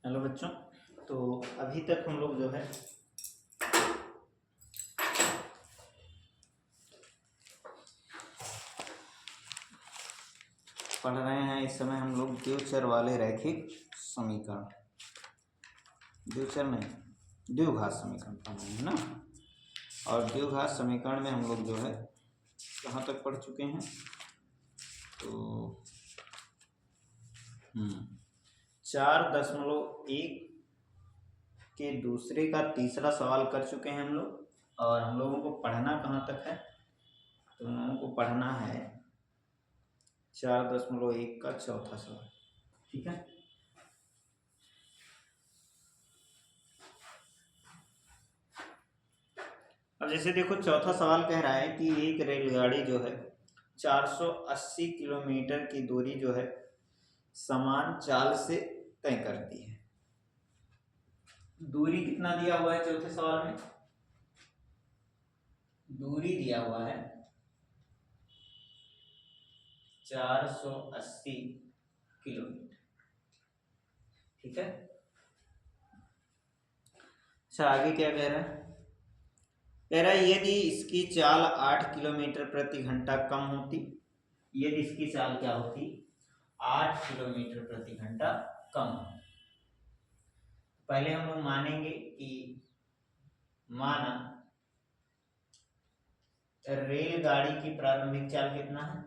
Hello बच्चों। तो अभी तक हम लोग जो है पढ़ रहे हैं। इस समय हम लोग द्विचर वाले रैखिक समीकरण, द्विचर नहीं द्विघात समीकरण पढ़ रहे हैं ना। और द्विघात समीकरण में हम लोग जो है कहाँ तक पढ़ चुके हैं, तो 4.1 के दूसरे का तीसरा सवाल कर चुके हैं हम लोग। और हम लोगों को पढ़ना कहाँ तक है, तो हम लोगों को पढ़ना है 4.1 का चौथा सवाल। ठीक है, अब जैसे देखो चौथा सवाल कह रहा है कि एक रेलगाड़ी जो है 480 किलोमीटर की दूरी जो है समान चाल से तय करती है। दूरी कितना दिया हुआ है चौथे सवाल में? दूरी दिया हुआ है 480 किलोमीटर। ठीक है, अच्छा आगे क्या कह रहा है? कह रहा है यदि इसकी चाल 8 किलोमीटर प्रति घंटा कम होती, यदि इसकी चाल क्या होती? 8 किलोमीटर प्रति घंटा कम होती। पहले हम लोग मानेंगे कि माना रेलगाड़ी की प्रारंभिक चाल कितना है।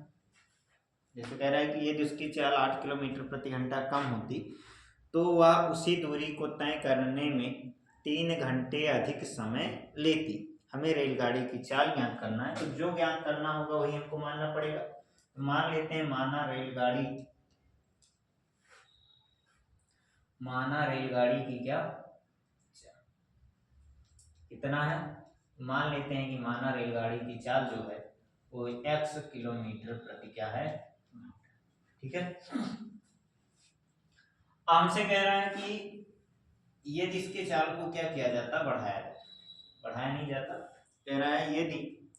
जैसे कह रहा है कि यदि उसकी चाल 8 किलोमीटर प्रति घंटा कम होती तो वह उसी दूरी को तय करने में 3 घंटे अधिक समय लेती। हमें रेलगाड़ी की चाल ज्ञात करना है, तो जो ज्ञात करना होगा वही हमको मानना पड़ेगा। तो मान लेते हैं माना रेलगाड़ी की क्या कितना है, मान लेते हैं कि माना रेलगाड़ी की चाल जो है वो x किलोमीटर प्रति क्या है। ठीक है, हमसे कह रहा है कि यदि इसके चाल को क्या किया जाता, बढ़ाया नहीं जाता। कह रहा है यदि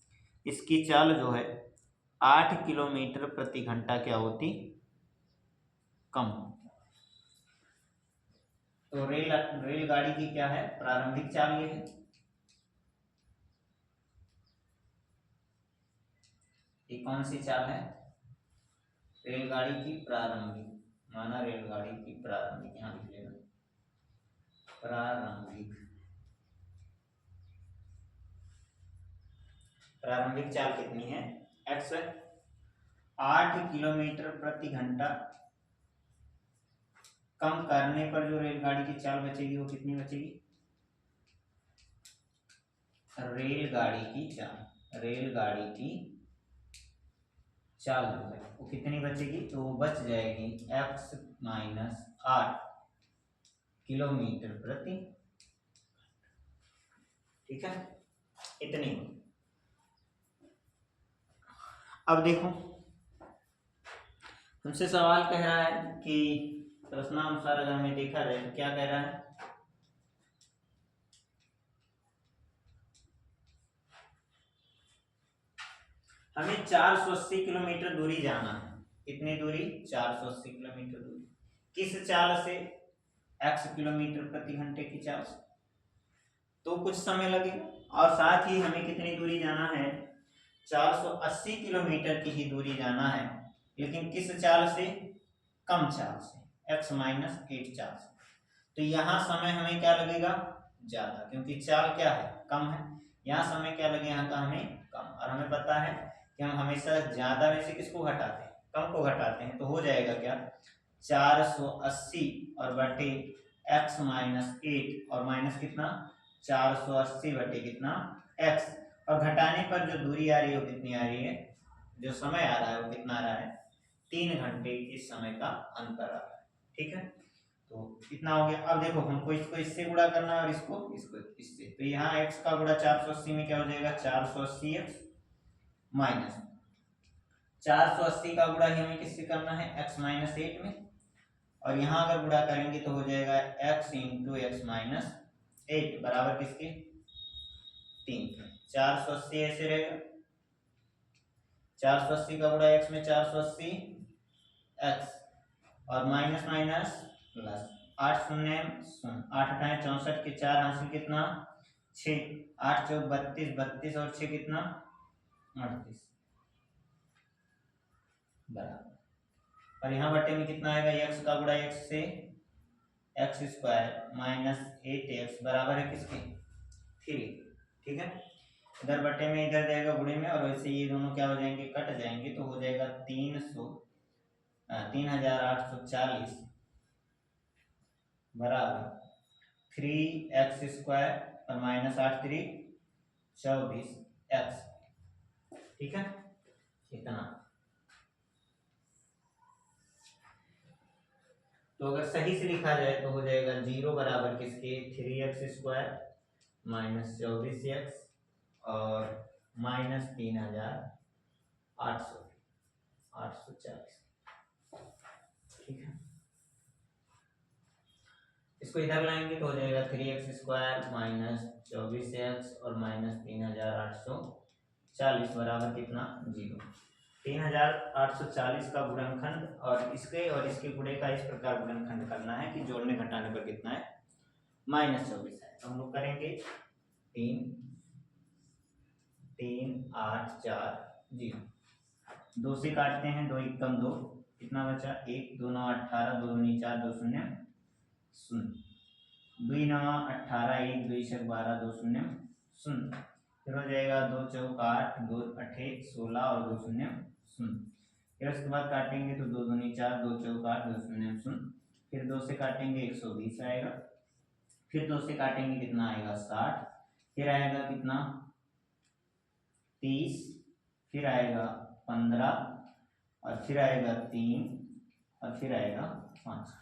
इसकी चाल जो है 8 किलोमीटर प्रति घंटा क्या होती, कम। तो रेलगाड़ी की क्या है प्रारंभिक चाल, ये है। ये कौन सी चाल है? रेलगाड़ी की प्रारंभिक, माना रेलगाड़ी की प्रारंभिक, यहां लिख लेना प्रारंभिक चाल कितनी है? x है। 8 किलोमीटर प्रति घंटा कम करने पर जो रेलगाड़ी की चाल बचेगी वो कितनी बचेगी? रेलगाड़ी की चाल जो है वो कितनी बचेगी? तो वो बच जाएगी x माइनस 8 किलोमीटर प्रति। ठीक है, इतनी। अब देखो हमसे सवाल कह रहा है कि प्रश्नानुसार अगर हमें देखा जाए तो क्या कह रहा है? हमें 480 किलोमीटर दूरी जाना है। कितनी दूरी? 480 किलोमीटर दूरी। किस चाल से? x किलोमीटर प्रति घंटे की चाल से। तो कुछ समय लगेगा। और साथ ही हमें कितनी दूरी जाना है? 480 किलोमीटर की ही दूरी जाना है, लेकिन किस चाल से? कम चाल से, x माइनस 8 चाल से। तो यहाँ समय हमें क्या लगेगा? ज्यादा, क्योंकि चाल क्या है? कम है। यहाँ समय क्या लगेगा? यहाँ का हमें कम। और हमें पता है कि हम हमेशा ज्यादा में से किसको घटाते हैं? कम को घटाते हैं। तो हो जाएगा क्या? 480 और बटे x माइनस 8 और माइनस कितना? 480 बटे कितना? x। और घटाने पर जो दूरी आ रही है वो कितनी आ रही है? जो समय आ रहा है वो कितना आ रहा है? 3 घंटे के समय का अंतर आ रहा है। ठीक है, तो इतना हो गया। अब देखो हमको इसको इससे गुणा करना है और इसको इससे। तो यहाँ x का गुणा 480 में क्या हो जाएगा? 480x माइनस 480 का गुणा ही हमें किससे करना है? x माइनस 8 में। और यहाँ अगर गुणा करेंगे तो हो जाएगा x इंटू एक्स माइनस 8 बराबर किसके? 3। 480 ऐसे रहेगा, 480 का गुणा x में 480 x और माइनस माइनस प्लस। 8 शून्य शून्य, 8 अठाए 64 के 4 हासिल कितना 6, 8 चौक 32, 32 और 6 कितना 38 बराबर। और यहाँ बटे में कितना आएगा, x का गुणा x से एक्स स्क्वायर माइनस 8x बराबर है किसके 3। ठीक है, इधर बटे में इधर जाएगा गुणे में, और वैसे ये दोनों क्या हो जाएंगे कट जाएंगे, तो हो जाएगा 3840 बराबर 3x² और माइनस 8 3 24x। ठीक है, इतना। तो अगर सही से लिखा जाए तो हो जाएगा 0 बराबर किसके 3x² माइनस 24x और माइनस 3840। ठीक है, इसको इधर लाएंगे तो हो जाएगा 3x² माइनस 24x और माइनस 3840 बराबर कितना 0। 3840 का गुणनखंड और इसके गुणे का इस प्रकार गुणनखंड करना है कि जोड़ने घटाने पर कितना है -24 है। तो हम लोग करेंगे 3 3 8 4 0, 2 से काटते हैं, 2 एकम 2, कितना बचा 1 2 9 18, 2 दूनी 4, 2 शून्य 0, 2 9 18, 1 2 6 12, 2 शून्य 0, फिर हो जाएगा 2 चौक 8, 2 8 16 और 2 शून्य 0। फिर उसके बाद काटेंगे तो 2 दूनी 4, 2 चौक 8, 2 शून्य 0, फिर 2 से काटेंगे 120 आएगा, फिर 2 से काटेंगे कितना आएगा 60, फिर आएगा कितना 30, फिर आएगा 15 और फिर आएगा 3 और फिर आएगा 5।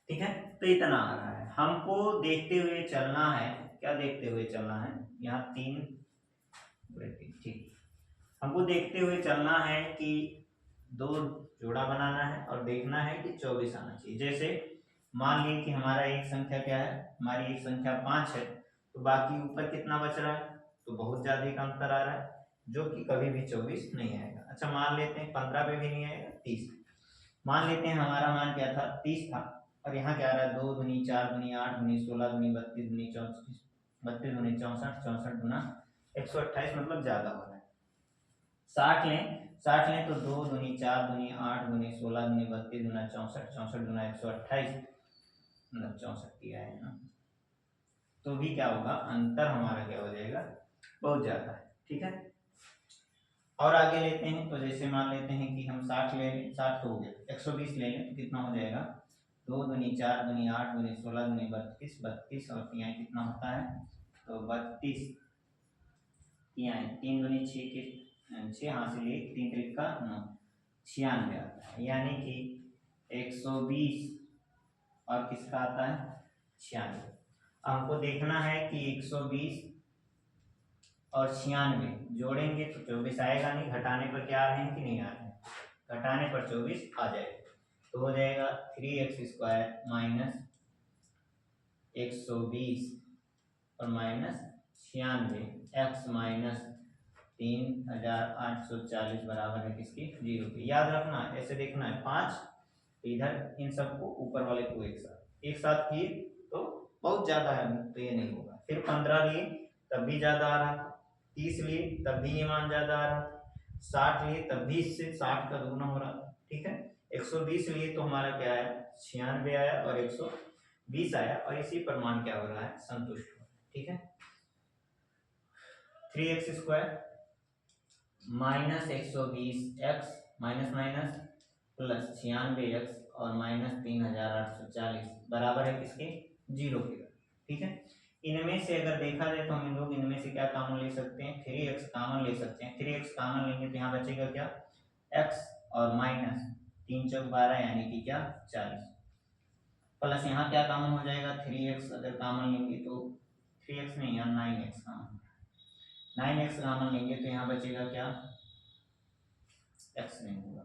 ठीक है, तो इतना आ रहा है। हमको देखते हुए चलना है, क्या देखते हुए चलना है, यहाँ 3 ठीक, हमको देखते हुए चलना है कि 2 जोड़ा बनाना है और देखना है कि 24 आना चाहिए। जैसे मान लीजिए कि हमारा एक संख्या क्या है, हमारी एक संख्या 5 है, तो बाकी ऊपर कितना बच रहा है, तो बहुत ज्यादा का अंतर आ रहा है, जो कि कभी भी 24 नहीं आएगा। अच्छा मान लेते हैं 15 पे भी नहीं आएगा, 30 मान लेते हैं, हमारा मान क्या था 30 था, और यहाँ क्या आ रहा है 2 दूनी 4 दूनी 8 दूनी 16 दूनी 32 दूनी 34, 32 दूनी 64, 64 गुना 128, मतलब ज्यादा हो रहा है। 60 लें तो 2 दूनी 4 दूनी 8 दूनी 16 दूनी 32 दूना 64, 64 दूना 128, मतलब 64 किया है ना, तो भी क्या होगा अंतर हमारा क्या हो जाएगा बहुत ज्यादा है। ठीक है, और आगे लेते हैं, तो जैसे मान लेते हैं कि हम 60 ले लें, 60 तो हो गया, 120 ले लें तो कितना हो जाएगा 2 दूनी 4 दूनी 8 दूनी 16 दूनी 32, 32 और यहाँ कितना होता है, तो 32 यहाँ 3 दूनी 6 के 6 हासिल 1 3 3 का 9, 96 आता है, यानी कि 120 और किसका आता है 96। हमको देखना है कि 120 और 96 जोड़ेंगे तो 24 आएगा नहीं, घटाने पर क्या आ रहे हैं कि नहीं आ रहे हैं, घटाने पर 24 आ जाएगा, तो हो जाएगा 3x² माइनस 120 और माइनस 96 x माइनस 3840 बराबर है किसकी 0 के। याद रखना ऐसे देखना है 5, इधर इन सबको ऊपर वाले को एक साथ किए तो बहुत ज्यादा है, तो ये नहीं होगा। फिर 15 लिए तब भी ज्यादा आ रहा, 30 लिए तब भी ये मान ज्यादा आ रहा, 60 लिए तब भी इससे 60 का दुगना हो रहा। ठीक है, 120 लिए तो हमारा क्या आया 96 आया और 120 आया, और इसी पर मान क्या हो रहा है संतुष्ट हो रहा है। ठीक है, 3x² minus 120x minus minus plus 96x और माइनस 3840 बराबर है किसके 0 के। ठीक है, इनमें से अगर देखा जाए तो हम लोग इनमें से क्या कॉमन ले सकते हैं 3x कॉमन ले सकते हैं। 3x कॉमन लेंगे तो यहाँ बचेगा क्या x और माइनस 3 चौक 12 यानी कि क्या 40, प्लस यहाँ क्या कॉमन हो जाएगा 3x अगर कॉमन लेंगे तो 3x नहीं यहाँ 9x कॉमन, 9x कॉमन लेंगे तो यहाँ बचेगा क्या x नहीं होगा,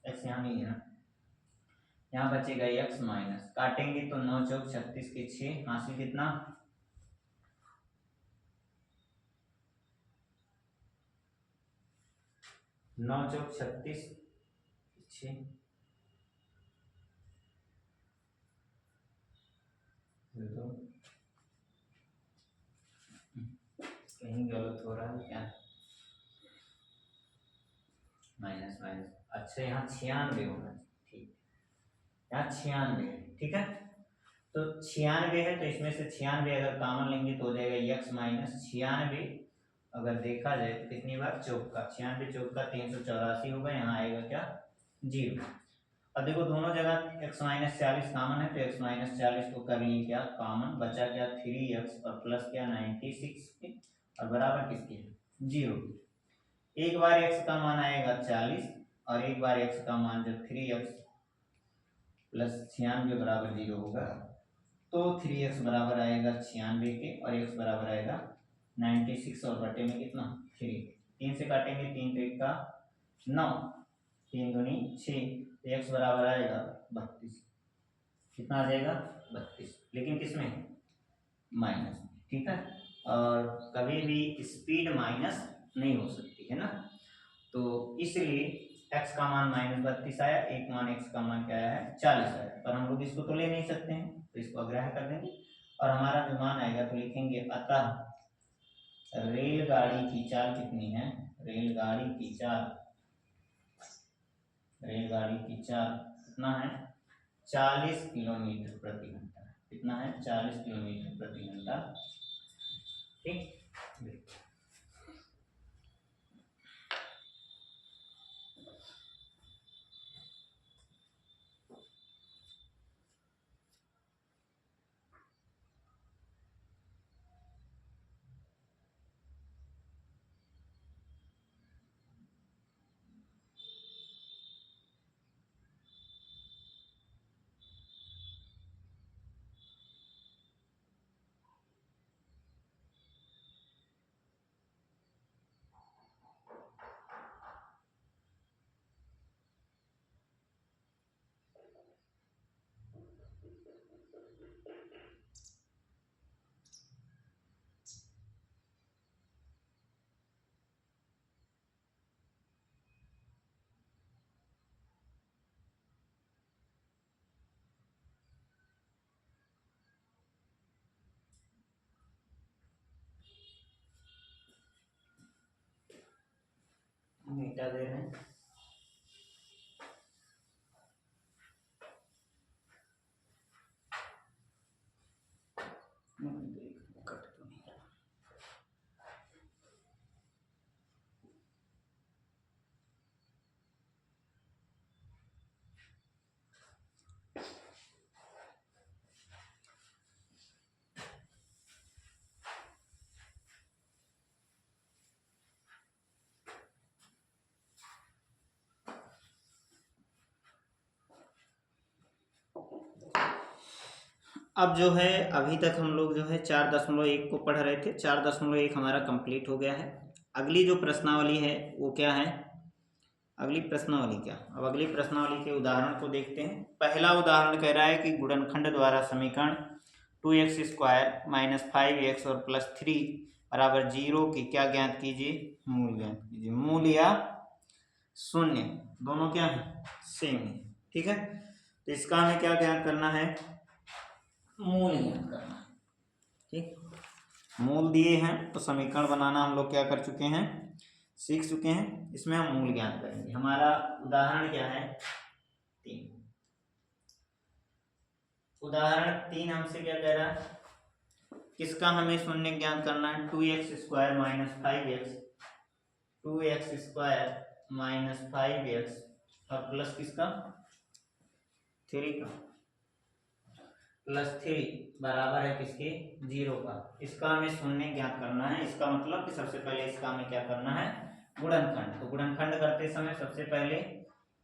x यहाँ नहीं है ना, यहाँ बचेगा x माइनस, काटेंगे तो 9 चौक 36 के 6 हासिल कितना 9 चौक 36 6, तो कहीं गलत हो रहा है क्या? माइनस माइनस, अच्छा यहाँ 96 होना चाहिए, ठीक, यहाँ 96 है, ठीक है। तो 96 है, तो इसमें से 96 अगर कॉमन लेंगे तो हो जाएगा x माइनस 96। अगर देखा जाए तो कितनी बार चौका, 96 चौका 384 होगा, यहाँ आएगा क्या 0। अब देखो दोनों जगह x माइनस 40 कॉमन है, तो x माइनस 40 को कर लिए क्या कॉमन, बचा क्या 3x और प्लस क्या 96 के, और बराबर किसके 0। एक बार x का मान आएगा 40 और एक बार x का मान जब 3x प्लस 96 बराबर 0 होगा, तो 3x बराबर आएगा 96 के और x बराबर आएगा 96 और बटे में कितना 3, 3 से काटेंगे 3 तो 1 का 9, 3 दूनी 6, तो x बराबर आएगा 32। कितना आ जाएगा 32, लेकिन किसमें माइनस में, ठीक है। और कभी भी स्पीड माइनस नहीं हो सकती है ना, तो इसलिए x का मान -32 आया, एक मान x का मान क्या आया है 40 आया, पर हम लोग इसको तो ले नहीं सकते हैं, तो इसको अग्राह्य कर देंगे और हमारा जो मान आएगा तो लिखेंगे अतः रेलगाड़ी की चाल कितनी है, रेलगाड़ी की चाल कितना है 40 किलोमीटर प्रति घंटा, कितना है 40 किलोमीटर प्रति घंटा, ठीक। मीटा दे रहे हैं, अब जो है अभी तक हम लोग जो है 4.1 को पढ़ रहे थे, 4.1 हमारा कंप्लीट हो गया है। अगली जो प्रश्नावली है वो क्या है, अगली प्रश्नावली क्या, अब अगली प्रश्नावली के उदाहरण को देखते हैं। पहला उदाहरण कह रहा है कि गुणनखंड द्वारा समीकरण 2x² माइनस 5x और प्लस 3 बराबर 0 की क्या ज्ञात कीजिए, मूल ज्ञात कीजिए। मूल या शून्य दोनों क्या है सेम है, ठीक है। तो इसका हमें क्या ज्ञात करना है, मूल ज्ञात करना है, ठीक। मूल दिए हैं तो समीकरण बनाना हम लोग क्या कर चुके हैं, सीख चुके हैं। इसमें हम मूल ज्ञात करेंगे। हमारा उदाहरण क्या है 3, उदाहरण 3 हमसे क्या कह रहा है, किसका हमें शून्य ज्ञात करना है, 2x² minus 5x, 2x² minus 5x और प्लस किसका 3 का, प्लस 3 बराबर है किसके 0 का। इसका हमें शून्य ज्ञात करना है। इसका मतलब कि सबसे पहले इसका हमें क्या करना है गुणनखंड। तो गुणनखंड करते समय सबसे पहले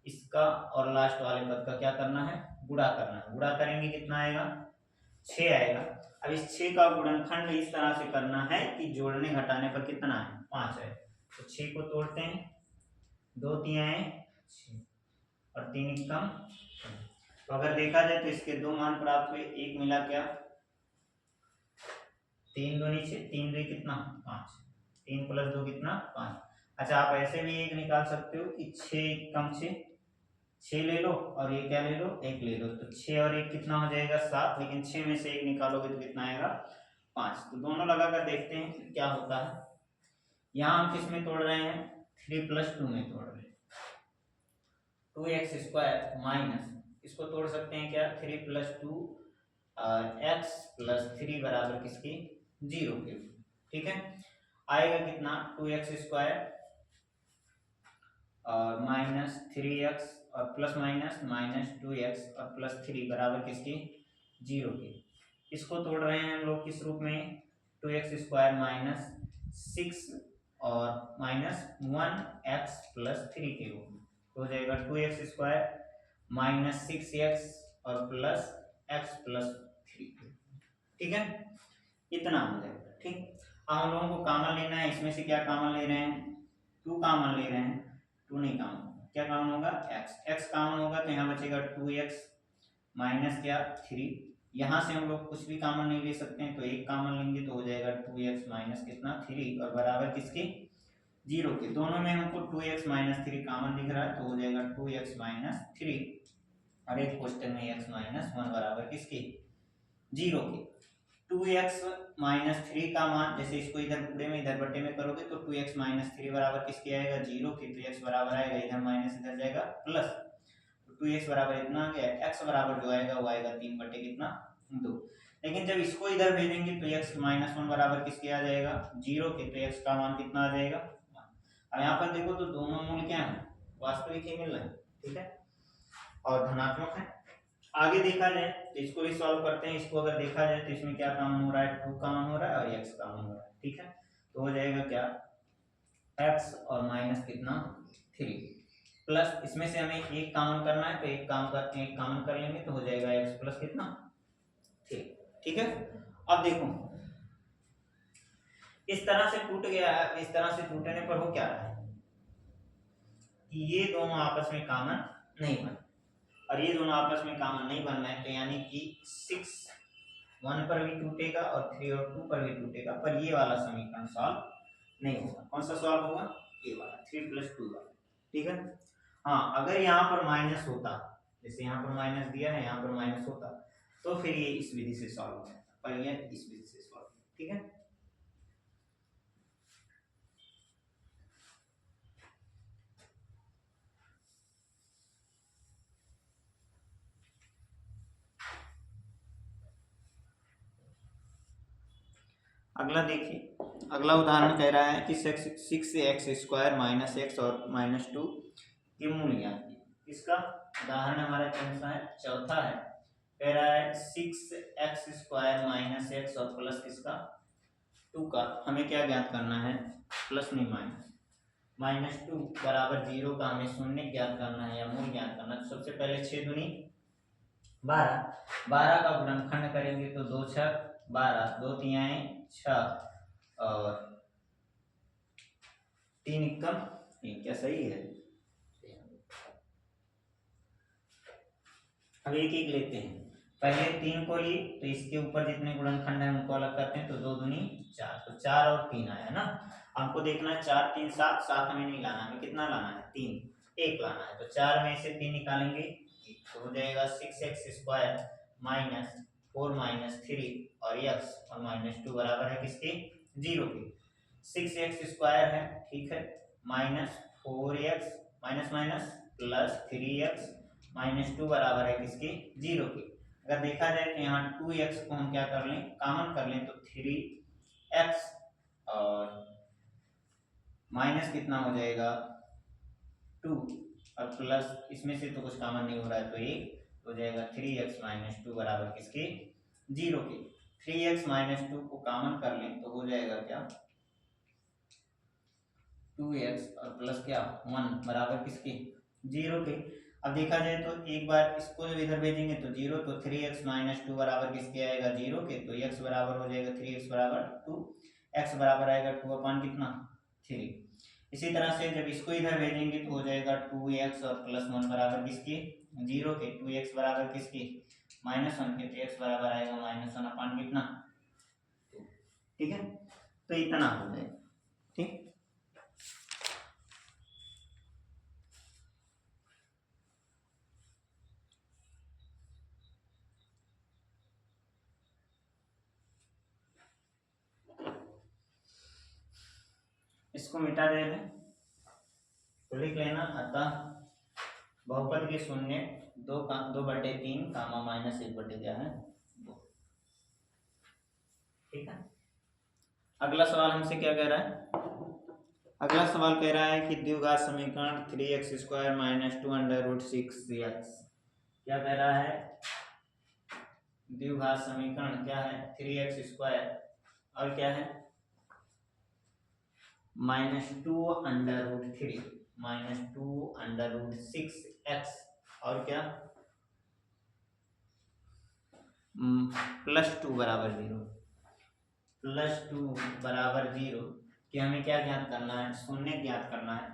इसका और लास्ट वाले पद का क्या करना है गुणा करना है। गुणा करेंगे कितना आएगा 6 आएगा। अब इस 6 का गुणनखंड इस तरह से करना है कि जोड़ने घटाने पर कितना है 5 है। तो 6 को तोड़ते हैं, 2 3 आए 6 और 3 कम। तो अगर देखा जाए तो इसके दो मान प्राप्त हुए, एक मिला क्या 3 दूनी 6, 3 2 कितना 5, 3 प्लस 2 कितना 5। अच्छा आप ऐसे भी एक निकाल सकते हो कि 6 कम 6 6 ले लो और ये क्या ले लो, 1 ले लो, तो 6 और 1 कितना हो जाएगा 7, लेकिन 6 में से 1 निकालोगे तो कितना आएगा 5। तो दोनों लगाकर देखते हैं कि क्या होता है। यहाँ हम किस में तोड़ रहे हैं, 3 + 2 में तोड़ रहे हैं। 2x² माइनस, इसको तोड़ सकते हैं क्या, 3 + 2 x + 3 बराबर किसके, 0 के। ठीक है, आएगा कितना 2x² और -3x और प्लस माइनस -2x और +3 बराबर किसके, 0 के। इसको तोड़ रहे हैं हम लोग किस रूप में, 2x² - 6 और -1x + 3 के रूप में। तो हो जाएगा 2x² - 6x और +x + 3। ठीक है, इतना हो जाएगा। ठीक, अब हम लोगों को कॉमन लेना है, इसमें से क्या कॉमन ले रहे हैं, 2 कॉमन ले रहे हैं, 2 नहीं कॉमन होगा, क्या कॉमन होगा, x कॉमन होगा तो यहाँ बचेगा 2x माइनस क्या 3। यहाँ से हम लोग कुछ भी कॉमन नहीं ले सकते हैं, तो एक कॉमन लेंगे तो हो जाएगा 2x माइनस कितना 3 और बराबर किसके, 0 के। दोनों में हमको 2x - 3 कॉमन दिख रहा है, तो हो जाएगा 2x - 3 और एक क्वेश्चन में x - 1 बराबर किसके, 0 के। 2x - 3 का मान, जैसे इसको इधर पूरे में इधर बटे में करोगे तो 2x - 3 बराबर किसके आएगा, 0 के। तो x बराबर आएगा, इधर माइनस इधर जाएगा प्लस, तो 2x बराबर इतना आ गया, x बराबर जो आएगा वो आएगा 3 बटे कितना 2। लेकिन जब इसको इधर भेजेंगे तो x - 1 बराबर किसके आ जाएगा, 0 के। तो x का मान कितना आ जाएगा, अब यहाँ पर देखो तो दोनों मूल क्या है, वास्तविक ही मिल रहे हैं। ठीक है, और धनात्मक है। आगे देखा जाए तो इसको भी सॉल्व करते हैं। इसको अगर देखा जाए तो इसमें क्या कॉमन हो रहा है, 2 कॉमन हो रहा है और x कॉमन हो रहा है। ठीक है, तो हो जाएगा क्या, x और माइनस कितना 3 प्लस, इसमें से हमें एक कॉमन करना है तो एक कॉमन कर लेंगे तो हो जाएगा x प्लस कितना 3। ठीक है, अब देखो इस तरह से टूट गया है, इस तरह से टूटने पर हो क्या रहा है कि ये दोनों आपस में कॉमन नहीं बन, और ये दोनों आपस में कॉमन नहीं बन रहे हैं, तो यानी कि 6 1 पर भी टूटेगा और 3 और 2 पर भी टूटेगा, पर ये वाला समीकरण सॉल्व नहीं होगा। कौन सा सॉल्व होगा, ये वाला 3 + 2 वाला। ठीक है, हाँ अगर यहाँ पर माइनस होता, जैसे यहाँ पर माइनस दिया है, यहाँ पर माइनस होता, तो फिर ये इस विधि से सॉल्व होता, पर ये इस विधि से सॉल्व। ठीक है, अगला देखिए, अगला उदाहरण कह रहा है कि 6x² - x और -2 के मूल ज्ञात कीजिए। इसका उदाहरण हमारा कौन सा है, चौथा है। कह रहा है 6x² - x और प्लस किसका 2 का, हमें क्या ज्ञात करना है, प्लस नहीं -2 बराबर 0 का हमें शून्य ज्ञात करना है या मूल ज्ञात करना है। तो सबसे पहले 6 दूनी 12, 12 का गुणनखंड करेंगे तो 2 6 12, 2 तिहाई 6 और 3 एकम 3, क्या सही है। अब एक एक लेते हैं, पहले 3 को लिए तो इसके ऊपर जितने गुणनखंड है उनको अलग करते हैं, तो 2 दूनी 4, तो 4 और 3 आया ना। हमको देखना है 4 3 7, 7 हमें नहीं लाना, हमें कितना लाना है 3, 1 लाना है। तो 4 में से 3 निकालेंगे तो हो जाएगा 6x² - 4 - 3 और x और -2 बराबर है किसके, 0 के। 6x² है, ठीक है, -4x minus minus plus 3x -2 बराबर है किसके, 0 के। अगर देखा जाए तो यहाँ 2x को हम क्या कर लें, कॉमन कर लें, तो 3x और माइनस कितना हो जाएगा 2 और प्लस इसमें से तो कुछ कॉमन नहीं हो रहा है, तो 1 हो जाएगा 3x - 2 बराबर किसके, 0 के। 3x - 2 को कॉमन कर लें तो हो जाएगा क्या 2x और प्लस क्या 1 बराबर किसके, 0 के। अब देखा जाए तो एक बार इसको जब इधर भेजेंगे तो 0, तो 3x - 2 बराबर किसके आएगा, 0 के। तो x बराबर हो जाएगा 3x बराबर 2, x बराबर आएगा 2 अपान कितना 3। इसी तरह से जब इसको इधर भेजेंगे तो हो जाएगा 2x और +1 बराबर किसके, 0 के। 2x बराबर किसके, -1 के, तो x बराबर आएगा -1 अपान कितना 2। ठीक है, तो इतना हो जाएगा। ठीक, इसको मिटा देंगे तो लिख लेना अतः बहुपद के शून्य 2/3 कामा माइनस 1/2 क्या है 2। ठीक है। अगला सवाल हमसे क्या कह रहा है? अगला सवाल कह रहा है कि द्विघात समीकरण 3x² - 2√6x क्या कह रहा है? द्विघात समीकरण क्या है? 3x² और क्या है -2√3 -2√6x और क्या +2 बराबर 0 +2 बराबर 0 कि हमें क्या ज्ञात करना है? शून्य ज्ञात करना है।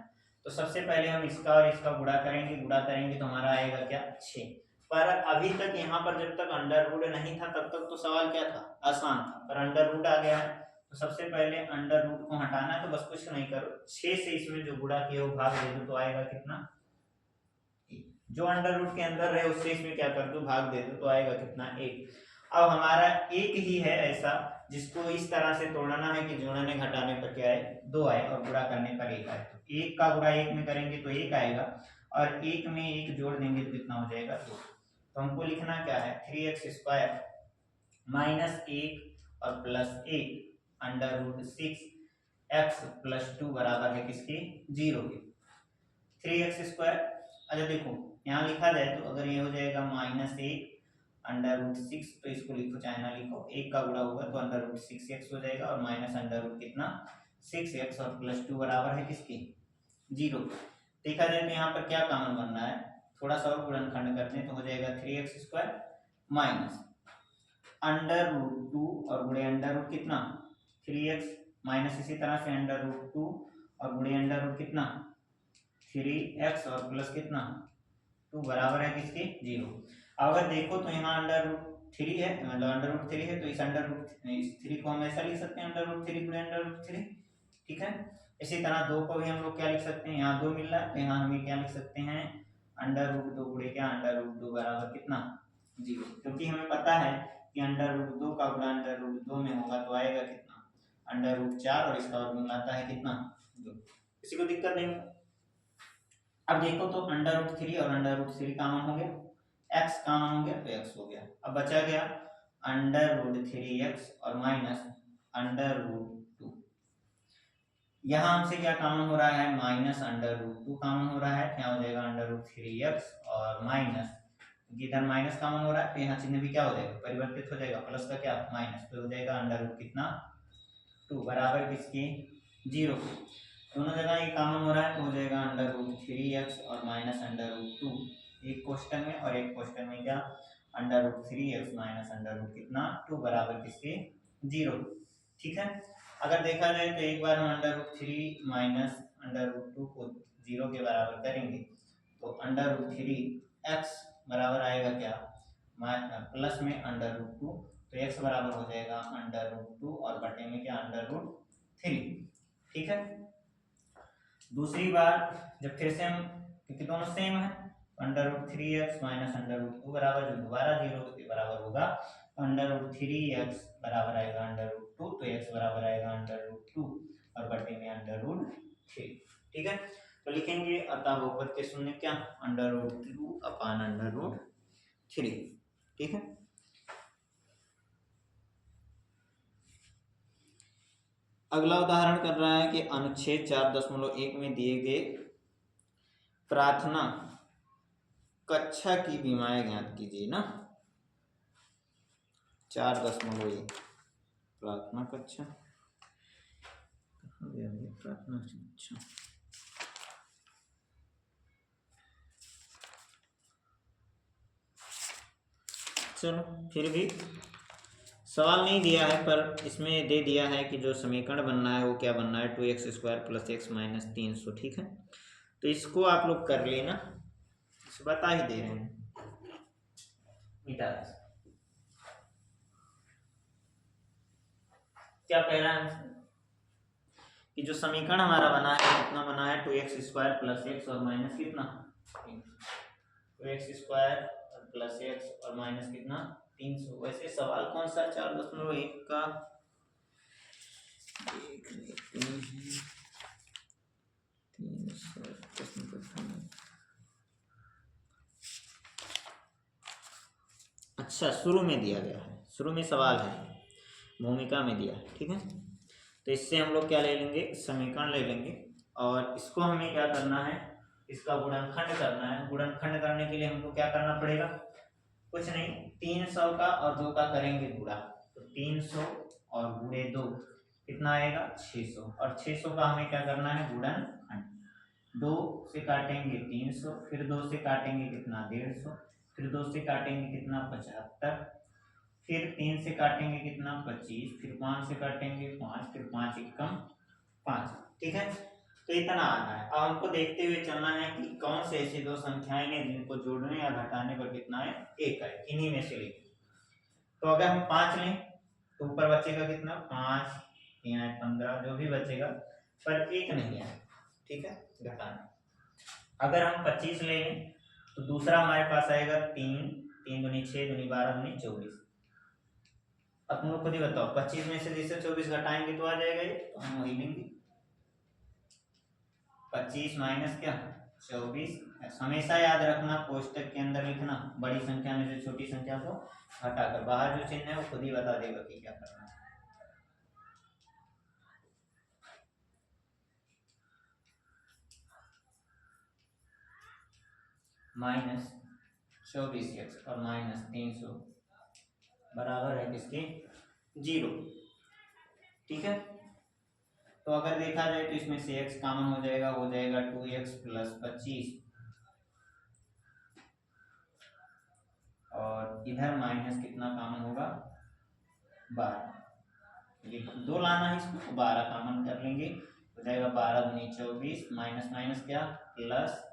तो सबसे पहले हम इसका और इसका गुणा करेंगे तो हमारा आएगा क्या 6। पर अभी तक यहाँ पर जब तक अंडर रूट नहीं था तब तक तो सवाल क्या था? आसान था। पर अंडर रूट आ गया है तो सबसे पहले अंडर रूट को हटाना है। तो बस कुछ नहीं करो, 6 से इसमें जो गुणा किया वो भाग दे दो तो आएगा कितना? जो अंडर रूट के अंदर रहे उससे इसमें क्या कर दो? भाग दे दो तो आएगा कितना? 1। अब हमारा एक ही है ऐसा जिसको इस तरह से तोड़ना है कि जोड़ने घटाने पर क्या आए? 2 आए और गुणा करने पर 1 आए। तो 1 का गुणा 1 में करेंगे तो 1 आएगा और 1 में 1 जोड़ देंगे तो कितना हो जाएगा? 2। तो हमको लिखना क्या है? 3x² - 1 और +1 √6x + 2 बराबर है किसके? 0 के। 3x², अच्छा देखो यहाँ लिखा जाए तो अगर ये हो जाएगा -1 √6 तो इसको लिखो चाहे ना लिखो, 1 का गुणा होगा तो √6x हो जाएगा और माइनस अंडर कितना 6x और +2 बराबर है किसके? 0। देखा जाए तो यहाँ पर क्या कॉमन बन रहा है? थोड़ा सा और गुणनखंड करते हैं तो हो जाएगा 3x² माइनस √2 और गुणे अंडर कितना 3x माइनस इसी तरह से √2 और गुणे अंडर कितना 3x और प्लस कितना 2 बराबर है किसके? 0। अगर देखो तो यहाँ √3 है, मतलब √3 है तो इस √3 को हम ऐसा लिख सकते हैं √3 गुणे √3। ठीक है। इसी तरह 2 को भी हम लोग क्या लिख सकते हैं? यहाँ 2 मिल रहा है तो यहाँ हम क्या लिख सकते हैं? √2 गुणे क्या √2 बराबर कितना 0, क्योंकि हमें पता है कि √2 का गुणा √2 में होगा तो आएगा कितना √4 और इसका वर्गमूल आता है कितना 2। किसी को दिक्कत नहीं। अब देखो तो √3 और √3 कॉमन हो गया, x कॉमन हो गया तो x हो गया। अब बचा गया √3x और माइनस √2। यहाँ हमसे क्या कॉमन हो रहा है? माइनस √2 कॉमन हो रहा है, क्या हो जाएगा √3x और माइनस इधर माइनस कॉमन हो रहा है तो यहाँ चिन्ह भी क्या हो जाएगा? परिवर्तित हो जाएगा, प्लस का क्या माइनस, तो हो जाएगा √ कितना 2 बराबर किसके? 0। दोनों जगह ये कॉमन हो रहा है तो हो जाएगा √3x और माइनस √2 एक क्वेश्चन में और एक क्वेश्चन में क्या √3x माइनस कितना 2 बराबर किसके? 0। ठीक है। अगर देखा जाए तो एक बार हम √3 माइनस √2 को 0 के बराबर करेंगे तो √3x बराबर आएगा क्या प्लस में √2 तो x बराबर हो जाएगा √2 और बटे में क्या √3। ठीक है। दूसरी बार जब फिर से हम, क्योंकि दोनों सेम है, √3x माइनस √2 बराबर जो दोबारा 0 के बराबर होगा √3x बराबर आएगा √2 तो x बराबर आएगा √2 और बटे में √3। ठीक है। तो लिखेंगे अतः बहुपद के शून्य क्या √2 अपान √3। ठीक है। अगला उदाहरण कर रहा है कि अनुच्छेद 4.1 में दिए गए प्रार्थना कक्षा की विमाएं ज्ञात कीजिए ना। 4.1 प्रार्थना कक्षा, प्रार्थना कक्षा, चलो फिर भी सवाल नहीं दिया है पर इसमें दे दिया है कि जो समीकरण बनना है वो क्या बनना है 2x² + x - 300। ठीक है। तो इसको आप लोग कर लेना, बता ही दे रहे हैं। क्या कह रहा है कि जो समीकरण हमारा बना है कितना बना है 2x² + x और माइनस कितना 2x² + x और माइनस कितना 300। वैसे सवाल कौन सा 4.1 का देख लेते हैं। अच्छा, शुरू में दिया गया है, शुरू में सवाल है, भूमिका में दिया है, ठीक है। तो इससे हम लोग क्या ले लेंगे, समीकरण ले लेंगे, और इसको हमें क्या करना है, इसका गुणनखंड करना है। गुणनखंड करने के लिए हमको क्या करना पड़ेगा, कुछ नहीं, 300 का और 2 का करेंगे गुणा, तो 300 और गुणे 2 कितना आएगा 600, और 600 का हमें क्या करना है गुणनखंड। 2 से काटेंगे 300, फिर 2 से काटेंगे कितना 150, फिर 2 से काटेंगे कितना 75, फिर 3 से काटेंगे कितना 25, फिर 5 से काटेंगे 5, फिर 5 एकम 5, ठीक है। तो इतना आना है। अब हमको देखते हुए चलना है कि कौन से ऐसी दो संख्याएं हैं जिनको जोड़ने या घटाने पर कितना है 1 है, इन्हीं में से लिखिए। तो अगर हम 5 लें तो ऊपर बचेगा कितना 5, 3 8 15, जो भी बचेगा, पर 1 नहीं है, ठीक है, घटाना। अगर हम 25 ले लें तो दूसरा हमारे पास आएगा 3, 3 दूनी 6, दूनी 12, दूनी 24। अब तुम लोग खुद ही बताओ, 25 में से जिससे 24 घटाएंगे तो आ जाएगा ये, तो हम वही लेंगे। 25 माइनस क्या 24। हमेशा याद रखना, कोष्टक के अंदर लिखना बड़ी संख्या में से छोटी संख्या को हटाकर, बाहर जो चिन्ह है वो खुद ही बता देगा कि क्या करना है। माइनस 24x और माइनस 300 बराबर है किसके 0, ठीक है। तो अगर देखा जाए तो इसमें से x कॉमन हो जाएगा 2x प्लस 25, और इधर माइनस कितना कॉमन होगा 12, ये 2 लाना है इसको, 12 कॉमन कर लेंगे, हो जाएगा 12 दूनी 24, माइनस माइनस क्या प्लस,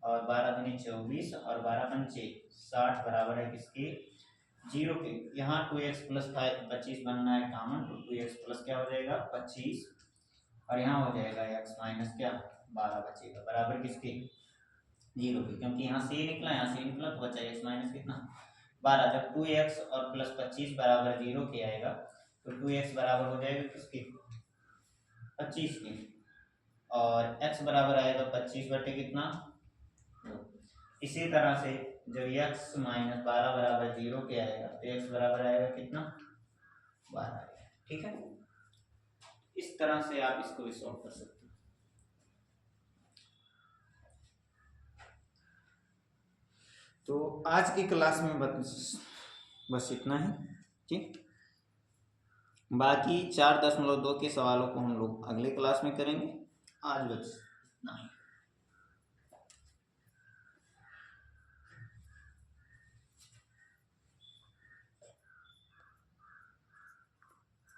और 12 दूनी 24 और 12 पंचे 60 बराबर है किसके 0 के। यहाँ 2x प्लस 25 बनना है कॉमन, तो 2x प्लस क्या हो जाएगा 25, और यहाँ हो जाएगा x माइनस क्या 12 बचेगा, बराबर किसके 0 के, क्योंकि यहाँ से निकला यहाँ से निकला, तो बचा x माइनस कितना 12। जब 2x और प्लस 25 बराबर 0 के आएगा तो 2x बराबर हो जाएगा किसके 25 के, और x बराबर आएगा 25 बटे कितना 2। इसी तरह से जब x माइनस 12 बराबर 0 के आएगा तो x बराबर आएगा कितना 12, ठीक है। इस तरह से आप इसको भी सॉल्व कर सकते हैं। तो आज की क्लास में बस इतना ही, ठीक। बाकी 4.2 के सवालों को हम लोग अगले क्लास में करेंगे, आज बस इतना ही।